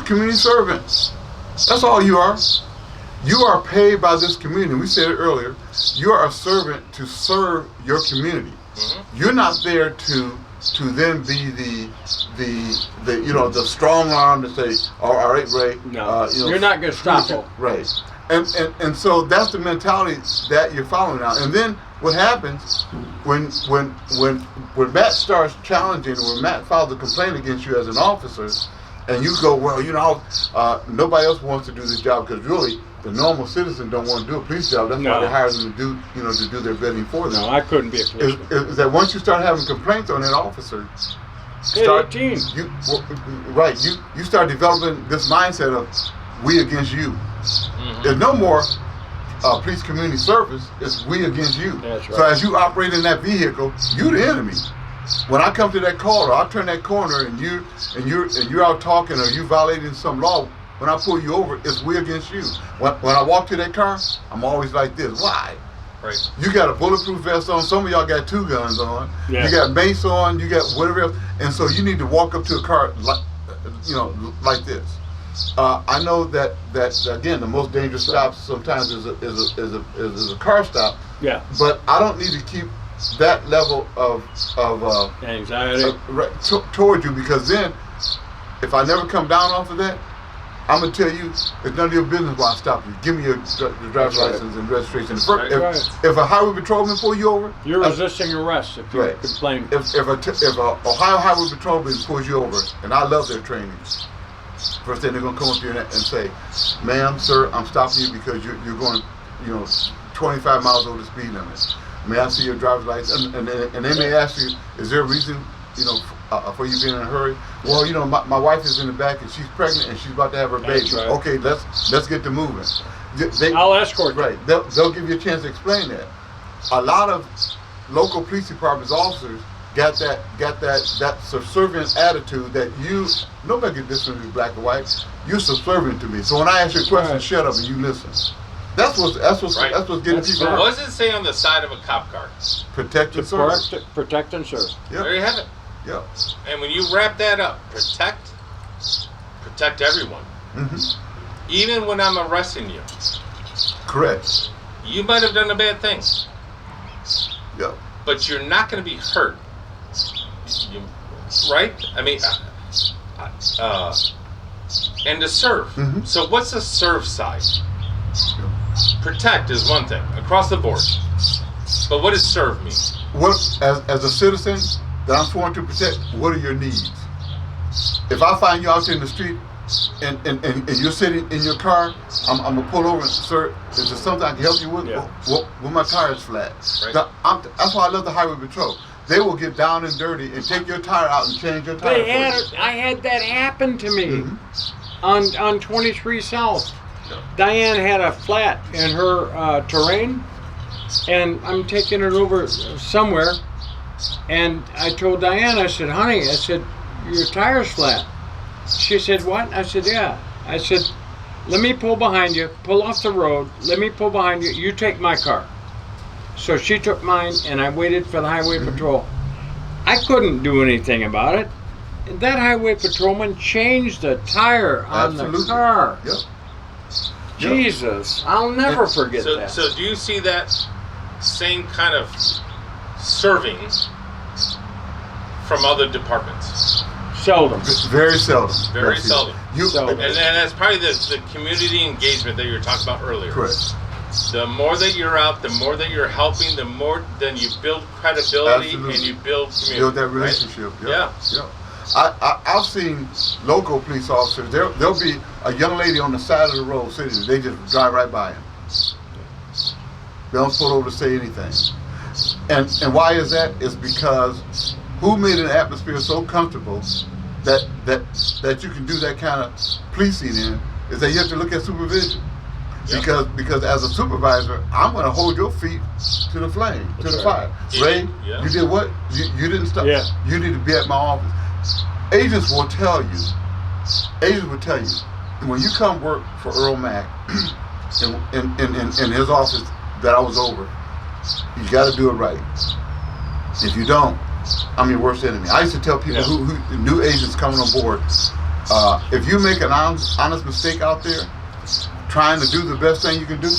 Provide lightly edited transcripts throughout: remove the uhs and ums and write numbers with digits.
community servant. That's all you are. You are paid by this community. We said it earlier. You are a servant to serve your community. Mm-hmm. You're not there to then be the strong arm to say, all right, Ray. No, you're not going to stop it. Right. And so that's the mentality that you're following now. And then what happens when Matt starts challenging, when Matt files a complaint against you as an officer, and you go, well, nobody else wants to do this job because really the normal citizen don't want to do a police job. That's why they hire them to do their vetting for them. No, I couldn't be a policeman. Is that once you start having complaints on that officer, you start developing this mindset of we against you. Mm-hmm. There's no more police community service. It's we against you. That's right. So as you operate in that vehicle, you the enemy. When I come to that corner, I turn that corner, and you're out talking or you violating some law. When I pull you over, it's we against you. When I walk to that car, I'm always like this. Why? Right. You got a bulletproof vest on. Some of y'all got 2 guns on. Yeah. You got mace on. You got whatever else. And so you need to walk up to a car like this. I know that again, the most dangerous stop sometimes is a car stop. Yeah. But I don't need to keep that level of anxiety toward you, because then if I never come down off of that, I'm gonna tell you it's none of your business why I stop you. Give me your driver's license and registration. If a highway patrolman pull you over, you're resisting arrest if you complain. If a Ohio highway patrolman pulls you over, and I love their training, first thing they're gonna come up here and say, "Ma'am, sir, I'm stopping you because you're going, 25 miles over the speed limit. May I see your driver's license?" And they may ask you, "Is there a reason, for you being in a hurry?" Well, my wife is in the back and she's pregnant and she's about to have her baby. Right. Okay, let's get to moving. I'll escort you. Right. They'll give you a chance to explain that. A lot of local police departments officers got that subservient attitude that nobody can discriminate black or white. You're subservient to me. So when I ask you a question, shut up and you listen. That's what's getting people hurt. What does it say on the side of a cop car? Protect and serve. Protect and serve. Yep. There you have it. Yeah. And when you wrap that up, protect everyone. Mm-hmm. Even when I'm arresting you. Correct. You might have done a bad thing. Yeah. But you're not going to be hurt. Right? I mean, and to serve. Mm-hmm. So what's the serve side? Yeah. Protect is one thing across the board. But what does serve mean? What as a citizen that I'm sworn to protect, what are your needs? If I find you out there in the street and you're sitting in your car, I'm gonna pull over and say, "Sir, is there something I can help you with?" Yeah. Well, my tire's flat. Right. That's why I love the highway patrol. They will get down and dirty and take your tire out and change your tire. I had that happen to me on 23 South. Yeah. Diane had a flat in her terrain, and I'm taking it over somewhere. And I told Diane, I said, "Honey," I said, "your tire's flat." She said, "What?" I said, "Yeah." I said, "Let me pull behind you, pull off the road, let me pull behind you, you take my car." So she took mine, and I waited for the highway patrol. I couldn't do anything about it. That highway patrolman changed the tire on the car. Yep. Jesus, I'll never forget that. So do you see that same kind of serving from other departments? Seldom. Very seldom. Very seldom. Seldom. And that's probably the community engagement that you were talking about earlier. Correct. The more that you're out, the more that you're helping, the more then you build credibility. Absolutely. And you build community. Build that relationship. Right? Yeah. I've seen local police officers. There'll be a young lady on the side of the road sitting. They just drive right by him. They don't pull over to say anything. And why is that? It's because who made an atmosphere so comfortable that you can do that kind of policing in is that you have to look at supervision. Yep. Because as a supervisor, I'm going to hold your feet to the flame, to the fire. Ray, you did what? You didn't stop. Yeah. You need to be at my office. Agents will tell you, when you come work for Earl Mack in his office that I was over, you got to do it right. If you don't, I'm your worst enemy. I used to tell people who new agents coming on board, If you make an honest mistake out there, trying to do the best thing you can do,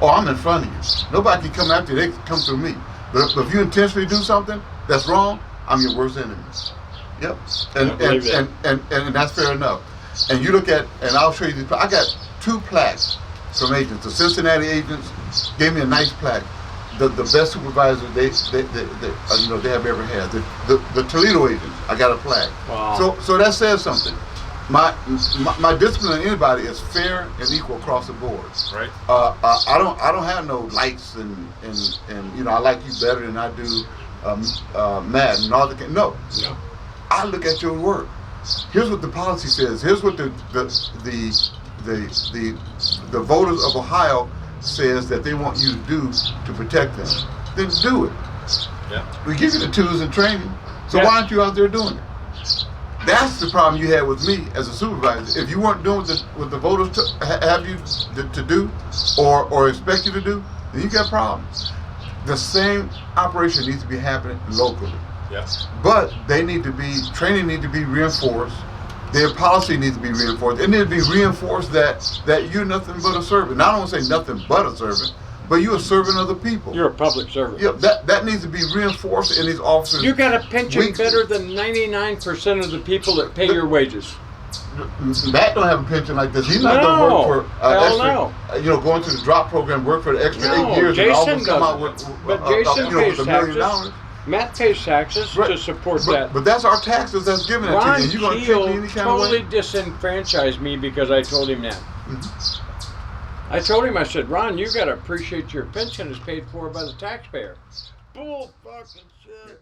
I'm in front of you. Nobody can come after you. They can come through me. But if you intentionally do something that's wrong, I'm your worst enemy. Yep. And that's fair enough. And you look at, and I'll show you this. I got 2 plaques from agents. The Cincinnati agents gave me a nice plaque. The best supervisor they have ever had. The Toledo agents, I got a plaque. Wow. So that says something. My discipline on anybody is fair and equal across the board. Right. I don't have no likes and I like you better than I do Matt and all the no. I look at your work. Here's what the policy says. Here's what the voters of Ohio says that they want you to do to protect them. Then do it. Yeah. We give you the tools and training. So why aren't you out there doing it? That's the problem you had with me as a supervisor. If you weren't doing what the voters have you to do or expect you to do, then you got problems. The same operation needs to be happening locally. Yes. But training need to be reinforced. Their policy needs to be reinforced. It needs to be reinforced that you're nothing but a servant. Now, I don't want to say nothing but a servant, but you're a servant of the people. You're a public servant. Yeah, that needs to be reinforced in these officers. You got a pension better than 99% of the people that pay your wages. Matt don't have a pension like this. He's not going to work for extra, going to the drop program, work for the extra 8 years, Jason and almost come out with Jason pays with $1 taxes. million. Matt pays taxes to support that. But that's our taxes that's given it to you. And you're going to treat me any kind of way? totally disenfranchised me because I told him that. I told him, I said, Ron, you got to appreciate your pension is paid for by the taxpayer. Bull fucking shit.